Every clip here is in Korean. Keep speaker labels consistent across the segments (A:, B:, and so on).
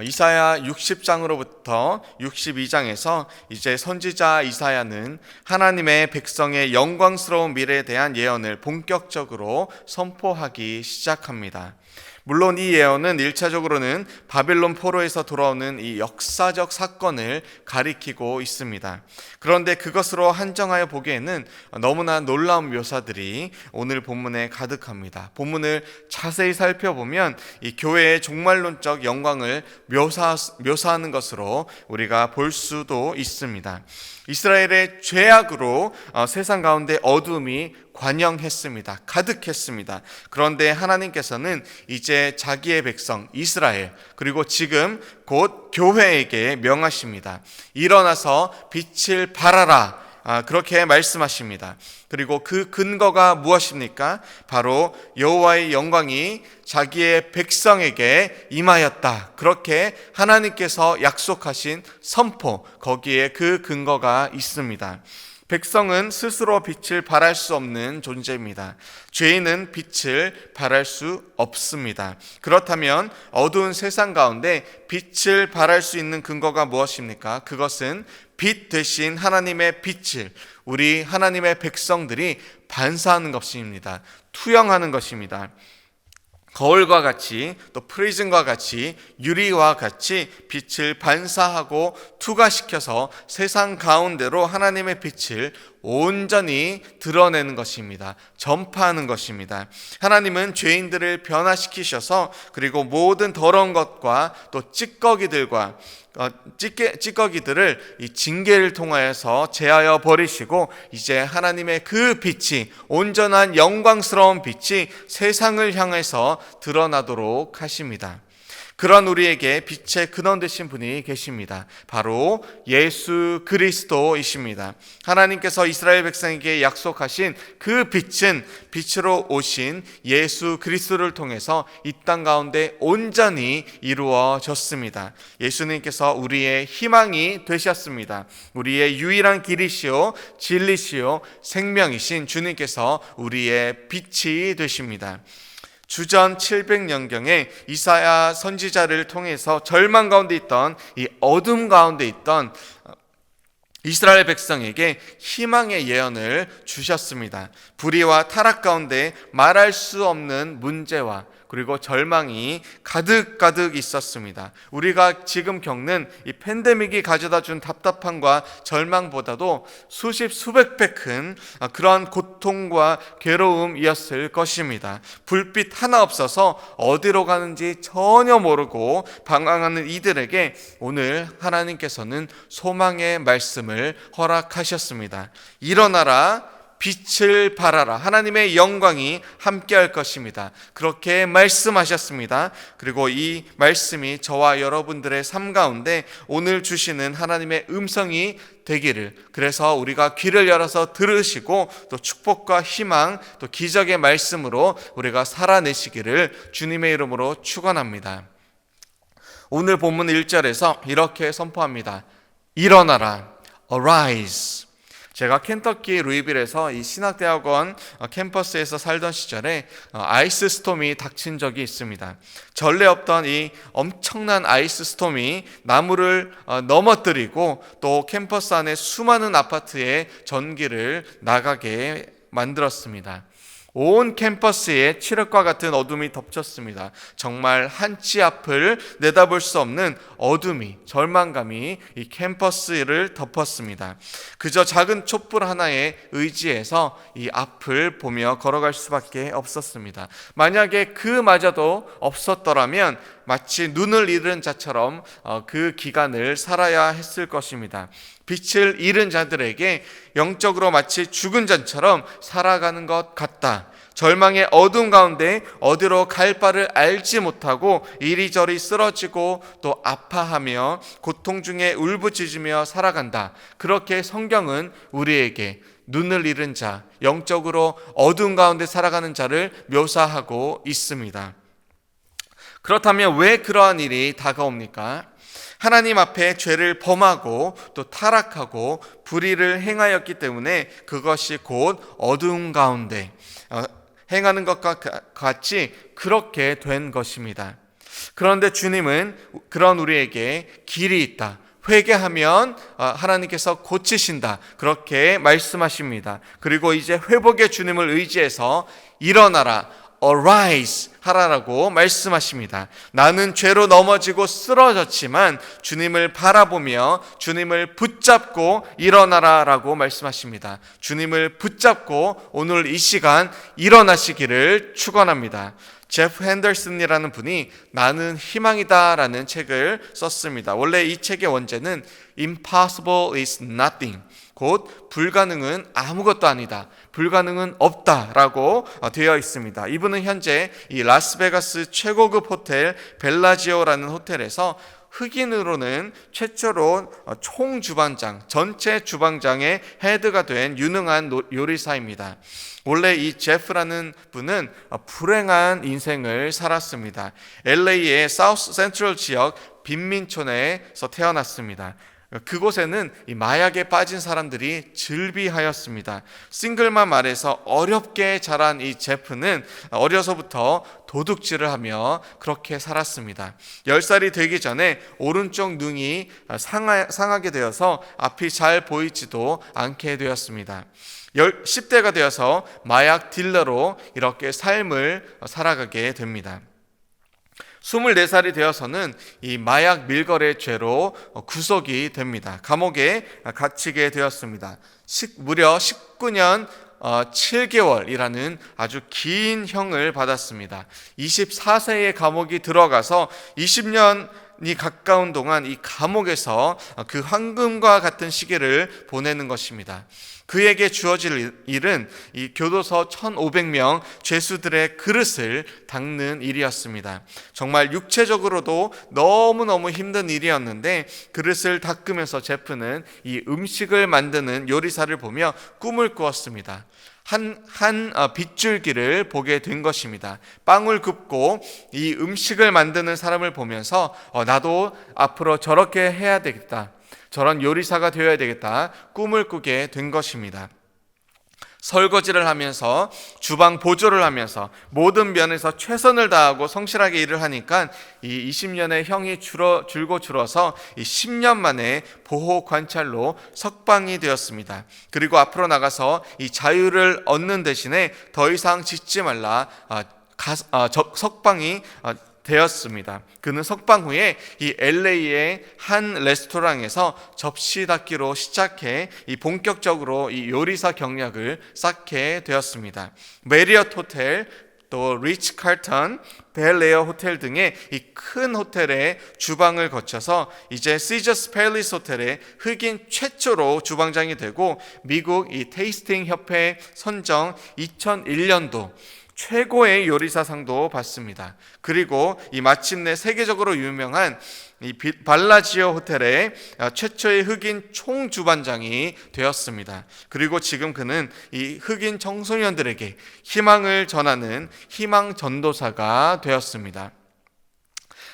A: 이사야 60장으로부터 62장에서 이제 선지자 이사야는 하나님의 백성의 영광스러운 미래에 대한 예언을 본격적으로 선포하기 시작합니다. 물론 이 예언은 1차적으로는 바벨론 포로에서 돌아오는 이 역사적 사건을 가리키고 있습니다. 그런데 그것으로 한정하여 보기에는 너무나 놀라운 묘사들이 오늘 본문에 가득합니다. 본문을 자세히 살펴보면 이 교회의 종말론적 영광을 묘사하는 것으로 우리가 볼 수도 있습니다. 이스라엘의 죄악으로 세상 가운데 어둠이 관영했습니다. 가득했습니다. 그런데 하나님께서는 이제 자기의 백성 이스라엘, 그리고 지금 곧 교회에게 명하십니다. 일어나서 빛을 발하라, 그렇게 말씀하십니다. 그리고 그 근거가 무엇입니까? 바로 여호와의 영광이 자기의 백성에게 임하였다. 그렇게 하나님께서 약속하신 선포, 거기에 그 근거가 있습니다. 백성은 스스로 빛을 발할 수 없는 존재입니다. 죄인은 빛을 발할 수 없습니다. 그렇다면 어두운 세상 가운데 빛을 발할 수 있는 근거가 무엇입니까? 그것은 빛 대신 하나님의 빛을 우리 하나님의 백성들이 반사하는 것입니다. 투영하는 것입니다. 거울과 같이, 또 프리즘과 같이, 유리와 같이 빛을 반사하고 투과시켜서 세상 가운데로 하나님의 빛을 온전히 드러내는 것입니다. 전파하는 것입니다. 하나님은 죄인들을 변화시키셔서 그리고 모든 더러운 것과 또 찌꺼기들을 이 징계를 통하여서 제하여 버리시고 이제 하나님의 그 빛이, 온전한 영광스러운 빛이 세상을 향해서 드러나도록 하십니다. 그런 우리에게 빛의 근원 되신 분이 계십니다. 바로 예수 그리스도이십니다. 하나님께서 이스라엘 백성에게 약속하신 그 빛은 빛으로 오신 예수 그리스도를 통해서 이 땅 가운데 온전히 이루어졌습니다. 예수님께서 우리의 희망이 되셨습니다. 우리의 유일한 길이시요 진리시요 생명이신 주님께서 우리의 빛이 되십니다. 주전 700년경에 이사야 선지자를 통해서 절망 가운데 있던, 이 어둠 가운데 있던 이스라엘 백성에게 희망의 예언을 주셨습니다. 불의와 타락 가운데 말할 수 없는 문제와 그리고 절망이 가득 있었습니다. 우리가 지금 겪는 이 팬데믹이 가져다 준 답답함과 절망보다도 수백 배 큰 그런 고통과 괴로움이었을 것입니다. 불빛 하나 없어서 어디로 가는지 전혀 모르고 방황하는 이들에게 오늘 하나님께서는 소망의 말씀을 허락하셨습니다. 일어나라, 빛을 발하라. 하나님의 영광이 함께할 것입니다. 그렇게 말씀하셨습니다. 그리고 이 말씀이 저와 여러분들의 삶 가운데 오늘 주시는 하나님의 음성이 되기를, 그래서 우리가 귀를 열어서 들으시고 또 축복과 희망, 또 기적의 말씀으로 우리가 살아내시기를 주님의 이름으로 축원합니다. 오늘 본문 1절에서 이렇게 선포합니다. 일어나라, arise. 제가 켄터키 루이빌에서 이 신학대학원 캠퍼스에서 살던 시절에 아이스 스톰이 닥친 적이 있습니다. 전례 없던 이 엄청난 아이스 스톰이 나무를 넘어뜨리고 또 캠퍼스 안에 수많은 아파트에 전기를 나가게 만들었습니다. 온 캠퍼스에 칠흑과 같은 어둠이 덮쳤습니다. 정말 한치 앞을 내다볼 수 없는 어둠이, 절망감이 이 캠퍼스를 덮었습니다. 그저 작은 촛불 하나에 의지해서 이 앞을 보며 걸어갈 수밖에 없었습니다. 만약에 그마저도 없었더라면 마치 눈을 잃은 자처럼 그 기간을 살아야 했을 것입니다. 빛을 잃은 자들에게 영적으로 마치 죽은 자처럼 살아가는 것 같다. 절망의 어둠 가운데 어디로 갈 바를 알지 못하고 이리저리 쓰러지고 또 아파하며 고통 중에 울부짖으며 살아간다. 그렇게 성경은 우리에게 눈을 잃은 자, 영적으로 어둠 가운데 살아가는 자를 묘사하고 있습니다. 그렇다면 왜 그러한 일이 다가옵니까? 하나님 앞에 죄를 범하고 또 타락하고 불의를 행하였기 때문에 그것이 곧 어두운 가운데 행하는 것과 같이 그렇게 된 것입니다. 그런데 주님은 그런 우리에게 길이 있다. 회개하면 하나님께서 고치신다. 그렇게 말씀하십니다. 그리고 이제 회복의 주님을 의지해서 일어나라. arise 하라라고 말씀하십니다. 나는 죄로 넘어지고 쓰러졌지만 주님을 바라보며 주님을 붙잡고 일어나라라고 말씀하십니다. 주님을 붙잡고 오늘 이 시간 일어나시기를 축원합니다. 제프 핸더슨이라는 분이 나는 희망이다 라는 책을 썼습니다. 원래 이 책의 원제는 Impossible is nothing, 곧 불가능은 아무것도 아니다, 불가능은 없다라고 되어 있습니다. 이분은 현재 이 라스베가스 최고급 호텔 벨라지오라는 호텔에서 흑인으로는 최초로 총주방장, 전체 주방장의 헤드가 된 유능한 요리사입니다. 원래 이 제프라는 분은 불행한 인생을 살았습니다. LA의 사우스 센트럴 지역 빈민촌에서 태어났습니다. 그곳에는 이 마약에 빠진 사람들이 즐비하였습니다. 싱글만 말해서 어렵게 자란 이 제프는 어려서부터 도둑질을 하며 그렇게 살았습니다. 10살이 되기 전에 오른쪽 눈이 상하게 되어서 앞이 잘 보이지도 않게 되었습니다. 10대가 되어서 마약 딜러로 이렇게 삶을 살아가게 됩니다. 24살이 되어서는 이 마약 밀거래 죄로 구속이 됩니다. 감옥에 갇히게 되었습니다. 무려 19년 7개월이라는 아주 긴 형을 받았습니다. 24세의 감옥이 들어가서 20년이 가까운 동안 이 감옥에서 그 황금과 같은 시기를 보내는 것입니다. 그에게 주어질 일은 이 교도소 1,500명 죄수들의 그릇을 닦는 일이었습니다. 정말 육체적으로도 너무너무 힘든 일이었는데 그릇을 닦으면서 제프는 이 음식을 만드는 요리사를 보며 꿈을 꾸었습니다. 한 빗줄기를 보게 된 것입니다. 빵을 굽고 이 음식을 만드는 사람을 보면서 나도 앞으로 저렇게 해야 되겠다, 저런 요리사가 되어야 되겠다 꿈을 꾸게 된 것입니다. 설거지를 하면서 주방 보조를 하면서 모든 면에서 최선을 다하고 성실하게 일을 하니까 이 20년의 형이 줄고 줄어서 이 10년 만에 보호 관찰로 석방이 되었습니다. 그리고 앞으로 나가서 이 자유를 얻는 대신에 더 이상 짓지 말라 석방이 되었습니다. 그는 석방 후에 이 LA의 한 레스토랑에서 접시 닦기로 시작해 이 본격적으로 이 요리사 경력을 쌓게 되었습니다. 메리엇 호텔, 또 리치 칼튼, 벨에어 호텔 등의 이 큰 호텔의 주방을 거쳐서 이제 시저스 팰리스 호텔의 흑인 최초로 주방장이 되고 미국 이 테이스팅 협회 선정 2001년도 최고의 요리사상도 받습니다. 그리고 이 마침내 세계적으로 유명한 이 발라지오 호텔의 최초의 흑인 총주방장이 되었습니다. 그리고 지금 그는 이 흑인 청소년들에게 희망을 전하는 희망 전도사가 되었습니다.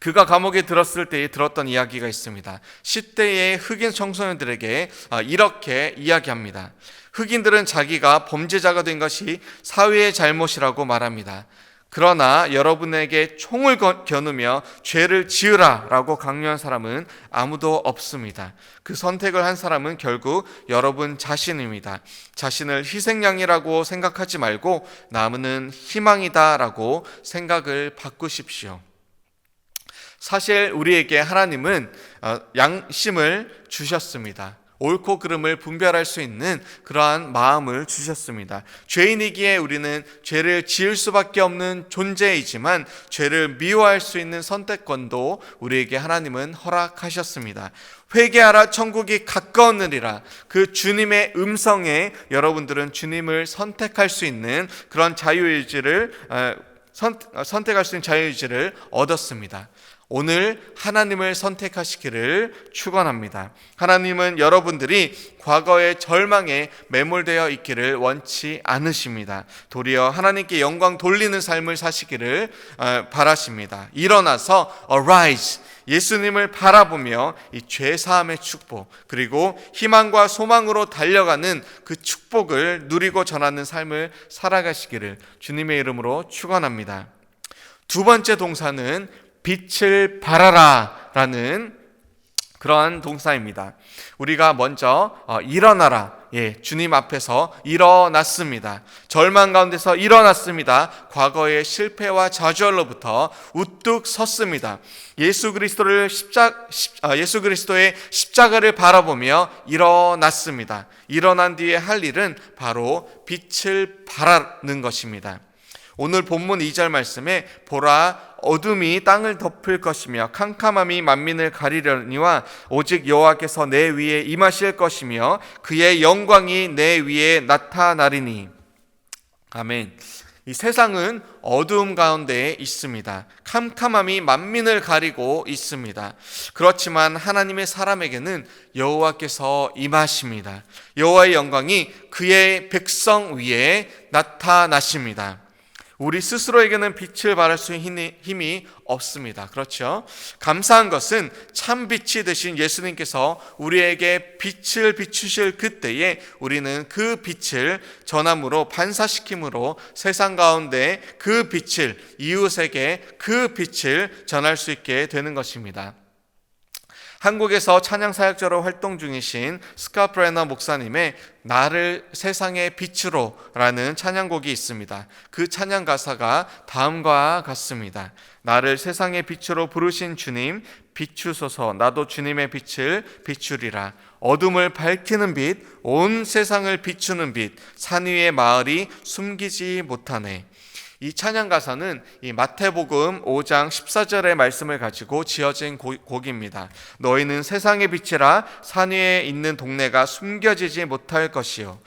A: 그가 감옥에 들었을 때에 들었던 이야기가 있습니다. 10대의 흑인 청소년들에게 이렇게 이야기합니다. 흑인들은 자기가 범죄자가 된 것이 사회의 잘못이라고 말합니다. 그러나 여러분에게 총을 겨누며 죄를 지으라 라고 강요한 사람은 아무도 없습니다. 그 선택을 한 사람은 결국 여러분 자신입니다. 자신을 희생양이라고 생각하지 말고 남은 희망이다 라고 생각을 바꾸십시오. 사실 우리에게 하나님은 양심을 주셨습니다. 옳고 그름을 분별할 수 있는 그러한 마음을 주셨습니다. 죄인이기에 우리는 죄를 지을 수밖에 없는 존재이지만 죄를 미워할 수 있는 선택권도 우리에게 하나님은 허락하셨습니다. 회개하라, 천국이 가까웠느니라. 그 주님의 음성에 여러분들은 주님을 선택할 수 있는 그런 자유의지를 선택할 수 있는 자유의지를 얻었습니다. 오늘 하나님을 선택하시기를 축원합니다. 하나님은 여러분들이 과거의 절망에 매몰되어 있기를 원치 않으십니다. 도리어 하나님께 영광 돌리는 삶을 사시기를 바라십니다. 일어나서 arise, 예수님을 바라보며 이 죄사함의 축복, 그리고 희망과 소망으로 달려가는 그 축복을 누리고 전하는 삶을 살아가시기를 주님의 이름으로 축원합니다. 두 번째 동사는 빛을 발하라 라는 그러한 동사입니다. 우리가 먼저 일어나라. 주님 앞에서 일어났습니다. 절망 가운데서 일어났습니다. 과거의 실패와 좌절로부터 우뚝 섰습니다. 예수 그리스도의 십자가를 바라보며 일어났습니다. 일어난 뒤에 할 일은 바로 빛을 발하는 것입니다. 오늘 본문 2절 말씀에 보라 어둠이 땅을 덮을 것이며 캄캄함이 만민을 가리려니와 오직 여호와께서 내 위에 임하실 것이며 그의 영광이 내 위에 나타나리니. 아멘. 이 세상은 어두움 가운데 있습니다. 캄캄함이 만민을 가리고 있습니다. 그렇지만 하나님의 사람에게는 여호와께서 임하십니다. 여호와의 영광이 그의 백성 위에 나타나십니다. 우리 스스로에게는 빛을 발할 수 있는 힘이 없습니다. 그렇죠? 감사한 것은 참 빛이 되신 예수님께서 우리에게 빛을 비추실 그때에 우리는 그 빛을 전함으로 반사시킴으로 세상 가운데 그 빛을 이웃에게 그 빛을 전할 수 있게 되는 것입니다. 한국에서 찬양사역자로 활동 중이신 스캇 브레너 목사님의 나를 세상의 빛으로 라는 찬양곡이 있습니다. 그 찬양 가사가 다음과 같습니다. 나를 세상의 빛으로 부르신 주님 비추소서. 나도 주님의 빛을 비추리라. 어둠을 밝히는 빛, 온 세상을 비추는 빛, 산 위의 마을이 숨기지 못하네. 이 찬양 가사는 이 마태복음 5장 14절의 말씀을 가지고 지어진 곡입니다. 너희는 세상의 빛이라 산 위에 있는 동네가 숨겨지지 못할 것이요.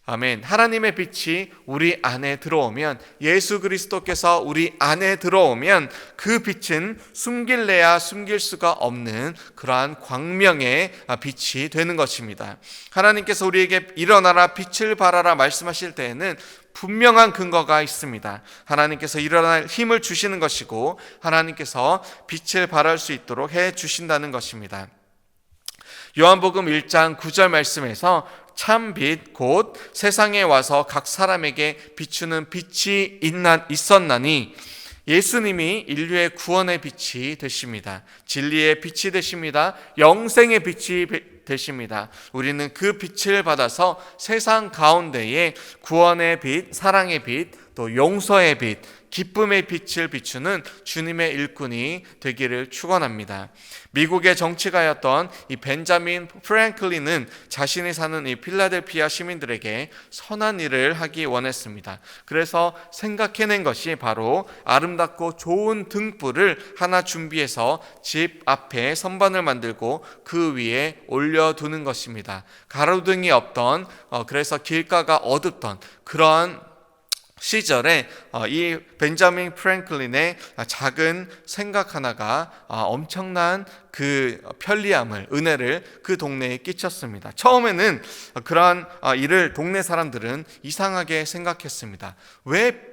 A: 아멘. 하나님의 빛이 우리 안에 들어오면, 예수 그리스도께서 우리 안에 들어오면 그 빛은 숨길래야 숨길 수가 없는 그러한 광명의 빛이 되는 것입니다. 하나님께서 우리에게 일어나라 빛을 발하라 말씀하실 때에는 분명한 근거가 있습니다. 하나님께서 일어날 힘을 주시는 것이고 하나님께서 빛을 발할 수 있도록 해 주신다는 것입니다. 요한복음 1장 9절 말씀에서 참빛 곧 세상에 와서 각 사람에게 비추는 빛이 있었나니 예수님이 인류의 구원의 빛이 되십니다. 진리의 빛이 되십니다. 영생의 빛이 되십니다. 우리는 그 빛을 받아서 세상 가운데에 구원의 빛, 사랑의 빛, 또 용서의 빛, 기쁨의 빛을 비추는 주님의 일꾼이 되기를 축원합니다. 미국의 정치가였던 이 벤자민 프랭클린은 자신이 사는 이 필라델피아 시민들에게 선한 일을 하기 원했습니다. 그래서 생각해낸 것이 바로 아름답고 좋은 등불을 하나 준비해서 집 앞에 선반을 만들고 그 위에 올려두는 것입니다. 가로등이 없던 그래서 길가가 어둡던 그러한 시절에 이 벤자민 프랭클린의 작은 생각 하나가 엄청난 그 편리함을, 은혜를 그 동네에 끼쳤습니다. 처음에는 그러한 일을 동네 사람들은 이상하게 생각했습니다. 왜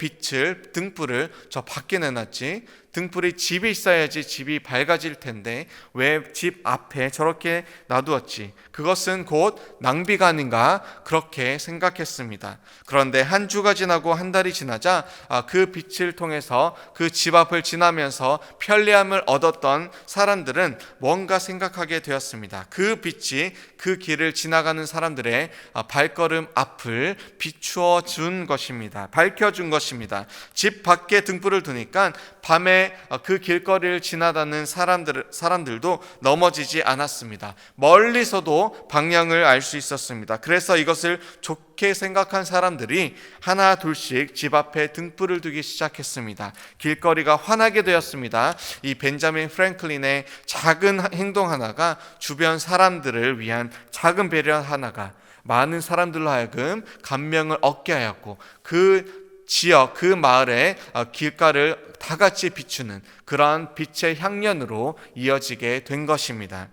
A: 등불을 저 밖에 내놨지? 등불이 집에 있어야지 집이 밝아질 텐데 왜 집 앞에 저렇게 놔두었지? 그것은 곧 낭비가 아닌가 그렇게 생각했습니다. 그런데 한 주가 지나고 한 달이 지나자 그 빛을 통해서 그 집 앞을 지나면서 편리함을 얻었던 사람들은 뭔가 생각하게 되었습니다. 그 빛이 그 길을 지나가는 사람들의 발걸음 앞을 비추어 준 것입니다. 밝혀준 것입니다. 집 밖에 등불을 두니까 밤에 그 길거리를 지나다니는 사람들도 넘어지지 않았습니다. 멀리서도 방향을 알 수 있었습니다. 그래서 이것을 좋게 생각한 사람들이 하나 둘씩 집 앞에 등불을 두기 시작했습니다. 길거리가 환하게 되었습니다. 이 벤자민 프랭클린의 작은 행동 하나가 주변 사람들을 위한 작은 배려 하나가 많은 사람들로 하여금 감명을 얻게 하였고 그 지역, 그 마을의 길가를 다 같이 비추는 그러한 빛의 향연으로 이어지게 된 것입니다.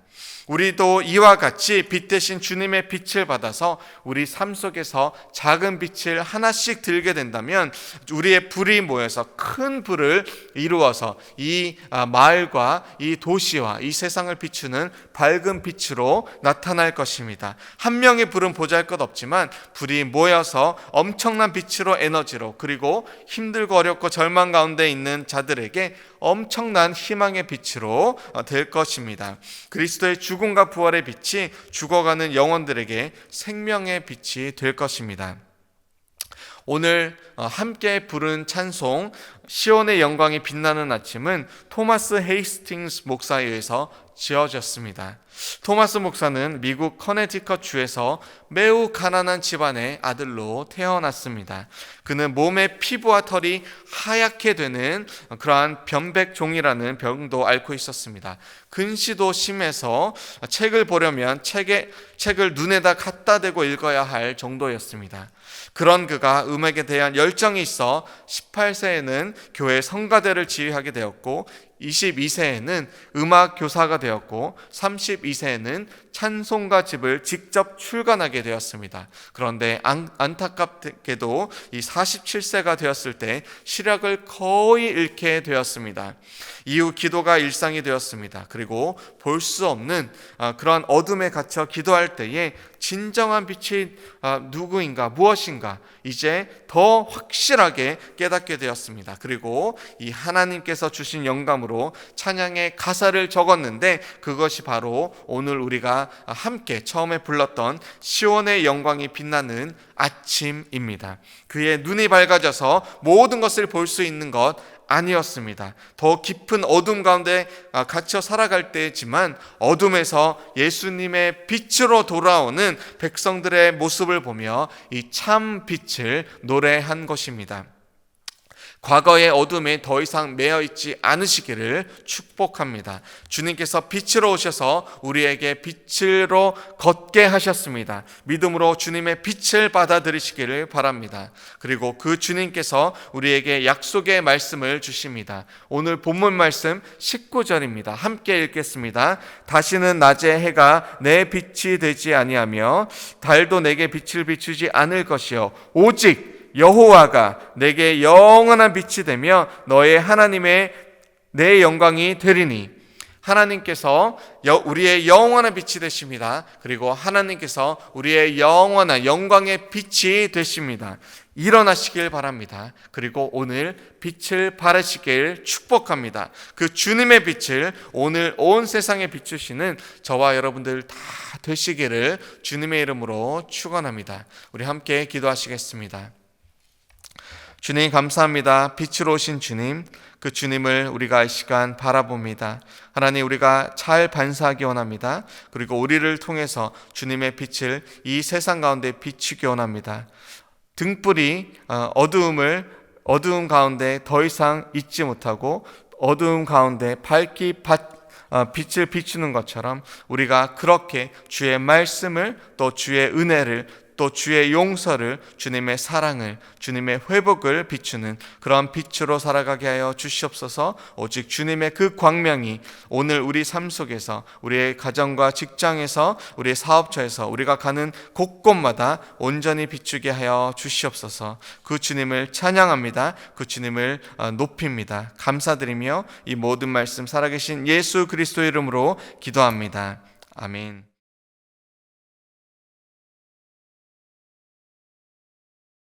A: 우리도 이와 같이 빛 대신 주님의 빛을 받아서 우리 삶 속에서 작은 빛을 하나씩 들게 된다면 우리의 불이 모여서 큰 불을 이루어서 이 마을과 이 도시와 이 세상을 비추는 밝은 빛으로 나타날 것입니다. 한 명의 불은 보잘것없지만 불이 모여서 엄청난 빛으로, 에너지로, 그리고 힘들고 어렵고 절망 가운데 있는 자들에게 엄청난 희망의 빛으로 될 것입니다. 그리스도의 죽음과 부활의 빛이 죽어가는 영혼들에게 생명의 빛이 될 것입니다. 오늘 함께 부른 찬송 시온의 영광이 빛나는 아침은 토마스 헤이스팅스 목사에 의해서 지어졌습니다. 토마스 목사는 미국 커네티컷 주에서 매우 가난한 집안의 아들로 태어났습니다. 그는 몸의 피부와 털이 하얗게 되는 그러한 변백종이라는 병도 앓고 있었습니다. 근시도 심해서 책을 보려면 책을 눈에다 갖다 대고 읽어야 할 정도였습니다. 그런 그가 음악에 대한 열정이 있어 18세에는 교회 성가대를 지휘하게 되었고 22세에는 음악 교사가 되었고 32세에는 찬송가 집을 직접 출간하게 되었습니다. 그런데 안타깝게도 이 47세가 되었을 때 시력을 거의 잃게 되었습니다. 이후 기도가 일상이 되었습니다. 그리고 볼 수 없는 그런 어둠에 갇혀 기도할 때에 진정한 빛이 누구인가, 무엇인가 이제 더 확실하게 깨닫게 되었습니다. 그리고 이 하나님께서 주신 영감으로 찬양의 가사를 적었는데 그것이 바로 오늘 우리가 함께 처음에 불렀던 시온의 영광이 빛나는 아침입니다. 그의 눈이 밝아져서 모든 것을 볼 수 있는 것 아니었습니다. 더 깊은 어둠 가운데 갇혀 살아갈 때지만 어둠에서 예수님의 빛으로 돌아오는 백성들의 모습을 보며 이 참 빛을 노래한 것입니다. 과거의 어둠에 더 이상 매여 있지 않으시기를 축복합니다. 주님께서 빛으로 오셔서 우리에게 빛으로 걷게 하셨습니다. 믿음으로 주님의 빛을 받아들이시기를 바랍니다. 그리고 그 주님께서 우리에게 약속의 말씀을 주십니다. 오늘 본문 말씀 19절입니다. 함께 읽겠습니다. 다시는 낮에 해가 내 빛이 되지 아니하며 달도 내게 빛을 비추지 않을 것이요 오직 여호와가 내게 영원한 빛이 되며 너의 하나님의 내 영광이 되리니. 하나님께서 우리의 영원한 빛이 되십니다. 그리고 하나님께서 우리의 영원한 영광의 빛이 되십니다. 일어나시길 바랍니다. 그리고 오늘 빛을 발하시길 축복합니다. 그 주님의 빛을 오늘 온 세상에 비추시는 저와 여러분들 다 되시기를 주님의 이름으로 축원합니다. 우리 함께 기도하시겠습니다. 주님 감사합니다. 빛으로 오신 주님, 그 주님을 우리가 이 시간 바라봅니다. 하나님, 우리가 잘 반사하기 원합니다. 그리고 우리를 통해서 주님의 빛을 이 세상 가운데 비추기 원합니다. 등불이 어두움 가운데 더 이상 있지 못하고 어두움 가운데 빛을 비추는 것처럼 우리가 그렇게 주의 말씀을, 또 주의 은혜를, 또 주의 용서를, 주님의 사랑을, 주님의 회복을 비추는 그런 빛으로 살아가게 하여 주시옵소서. 오직 주님의 그 광명이 오늘 우리 삶 속에서, 우리의 가정과 직장에서, 우리의 사업처에서, 우리가 가는 곳곳마다 온전히 비추게 하여 주시옵소서. 그 주님을 찬양합니다. 그 주님을 높입니다. 감사드리며 이 모든 말씀 살아계신 예수 그리스도의 이름으로 기도합니다. 아멘.